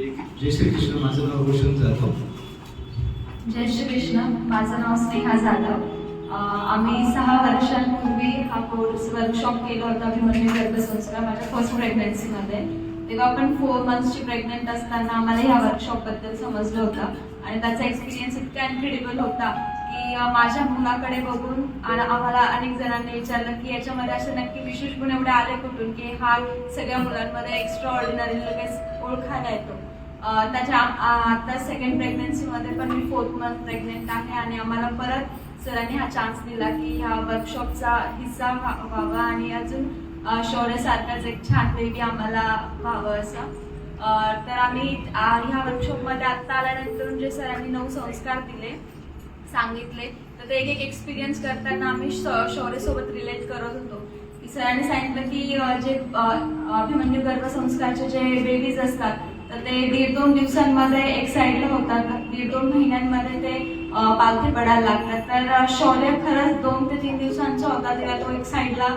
जय श्री कृष्ण. माझं नाव रोशन जाधव. जय श्री कृष्ण. माझं नाव स्नेहा जाधव. आम्ही 6 वर्षांपूर्वी हा कोर्स वर्कशॉप केला होता अभिमन्यू गर्भसंस्कार माझ्या फर्स्ट प्रेग्नन्सीमध्ये. तेव्हा आपण 4 मंथ्सची प्रेग्नंट असताना आम्हाला ह्या वर्कशॉपबद्दल समजलं होतं आणि त्याचा एक्सपिरियन्स इतका इनक्रेडिबल होता की माझ्या मुलाकडे बघून आम्हाला अनेक जणांनी विचारलं की याच्यामध्ये असे नक्की विशेष गुण एवढे आले कुठून की हा सगळ्या मुलांमध्ये एक्स्ट्रा ऑर्डिनरी लगेच ओळखायला येतो. त्याच्या आता सेकंड प्रेग्नन्सीमध्ये पण मी 4th मंथ प्रेग्नेंट आहे आणि आम्हाला परत सरांनी हा चान्स दिला की ह्या वर्कशॉपचा हिस्सा व्हावा आणि अजून शौर्यसारखाच एक छान बेबी आम्हाला व्हावं असं. तर आम्ही ह्या वर्कशॉपमध्ये आत्ता आल्यानंतर जे सरांनी 9 संस्कार दिले सांगितले तर ते एक एक्सपिरियन्स करताना आम्ही शौर्यसोबत रिलेट करत होतो. सरांनी सांगितलं की जे अभिमन्यू गर्भसंस्कारचे जे बेबीज असतात तर ते 1.5-2 दिवसांमध्ये एक साईडला होतात. 1.5-2 महिन्यांमध्ये ते पालथी पडायला लागतात. तर शौर्य खरंच 2 ते 3 दिवसांचा होता तेव्हा तो एक साईडला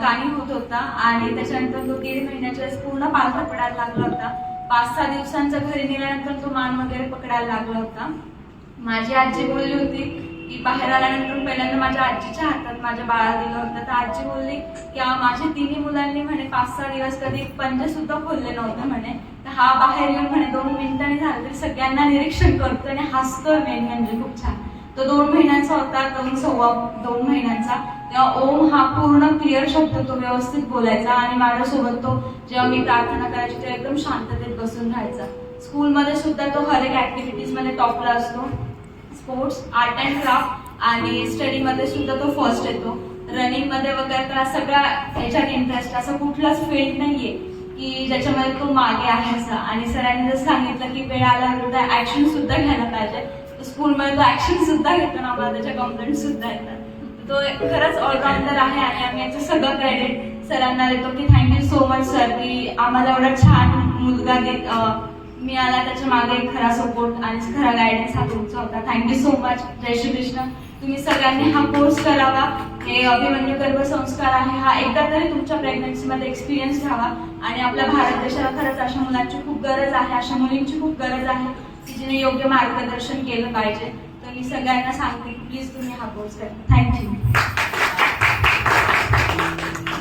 काणी होत होता आणि त्याच्यानंतर तो 1.5 महिन्याच्या पूर्ण पालथा पडायला लागला होता. 5-6 दिवसांचा घरी नेल्यानंतर तो मान वगैरे पकडायला लागला होता. माझी आजी बोलली होती की बाहेर आल्यानंतर पहिल्यांदा माझ्या आजीच्या हातात माझ्या बाळा दिलं होतं. तर आजी बोलली की माझ्या तिन्ही मुलांनी म्हणे 5-6 दिवस कधी पंजे सुद्धा खोलले नव्हते म्हणे. तर हा बाहेर येऊन म्हणे 2 मिनिटांनी झालं तरी सगळ्यांना निरीक्षण करतो आणि हसतोय. मेन म्हणजे खूप छान. तो 2 महिन्यांचा होता, 2 महिन्यांचा. तेव्हा ओम हा पूर्ण क्लिअर शब्द तो व्यवस्थित बोलायचा आणि माझ्यासोबत तो जेव्हा मी प्रार्थना करायची तेव्हा एकदम शांततेत बसून राहायचा. स्कूलमध्ये सुद्धा तो हर एक ॲक्टिव्हिटीजमध्ये टॉपला असतो. स्पोर्ट्स, आर्ट अँड क्राफ्ट आणि स्टडीमध्ये सुद्धा तो फर्स्ट येतो. रनिंगमध्ये वगैरे तर सगळ्या ह्याच्यात इंटरेस्ट. असं कुठलाच फील्ड नाहीये की ज्याच्यामध्ये तो मागे आहे असं. आणि सरांनी जर सांगितलं की वेळ आल्यावर तर ॲक्शन सुद्धा घ्यायला पाहिजे. स्कूलमध्ये तो ॲक्शन सुद्धा घेतो आणि आम्हाला त्याच्या कंप्लेंट सुद्धा येतात. तो खरंच ऑलराऊंडर आहे आणि आम्ही याचं सगळं क्रेडिट सरांना देतो की थँक्यू सो मच सर की आम्हाला एवढा छान मुलगा मिळाला. त्याच्या मागे खरा सपोर्ट आणि खरा गायडन्स हा तुमचा होता. Thank you so much. जय श्री कृष्ण. तुम्ही सगळ्यांनी हा कोर्स करावा. हे अभिमन्यू गर्भसंस्कार आहे हा एकदा तरी तुमच्या प्रेग्नन्सीमध्ये एक्सपिरियन्स घ्यावा आणि आपल्या भारत देशाला खरंच अशा मुलांची खूप गरज आहे, अशा मुलींची खूप गरज आहे की जिने योग्य मार्गदर्शन केलं पाहिजे. तर मी सगळ्यांना सांगते की प्लीज तुम्ही हा कोर्स करा. थँक्यू.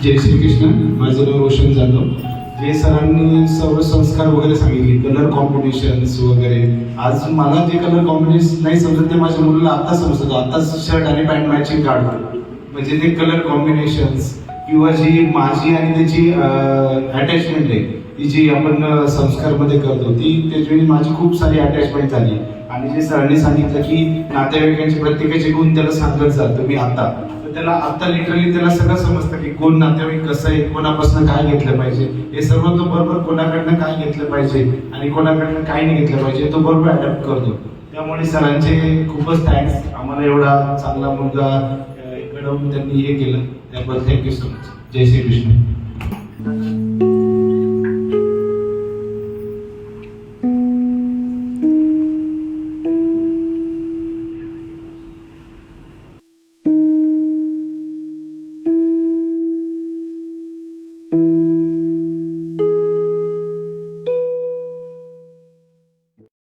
जय श्री कृष्ण. माझं नाव रोशन जाधव. जे सरांनी सर्व संस्कार वगैरे सांगितले, कलर कॉम्बिनेशन्स वगैरे, आज मला जे कलर कॉम्बिनेशन नाही समजत ते माझ्या मुलाला आता समजतं. आताच शर्ट आणि पॅन्ट मॅचिंग काढतो. म्हणजे ते कलर कॉम्बिनेशन्स किंवा जी माझी आणि त्याची अटॅचमेंट आहे ती जी आपण संस्कारमध्ये करतो ती त्याच्यावेळी माझी खूप सारी अटॅचमेंट झाली. आणि जे सरांनी सांगितलं की नातेवाईकांचे प्रत्येकाचे गुण त्याला सांगत जातो मी आता, तर त्याला आता लिटरली त्याला सगळं समजतं की कोण नातेवाईक कसं आहे, कोणापासून काय घेतलं पाहिजे, हे सर्व तो बरोबर कोणाकडनं काय घेतलं पाहिजे आणि कोणाकडनं काय नाही घेतलं पाहिजे तो बरोबर अडॅप्ट करतो. त्यामुळे सरांचे खूपच थँक्स. आम्हाला एवढा चांगला मुलगा घडवून त्यांनी हे केलं त्याबद्दल थँक्यू सो मच. जय श्री कृष्ण.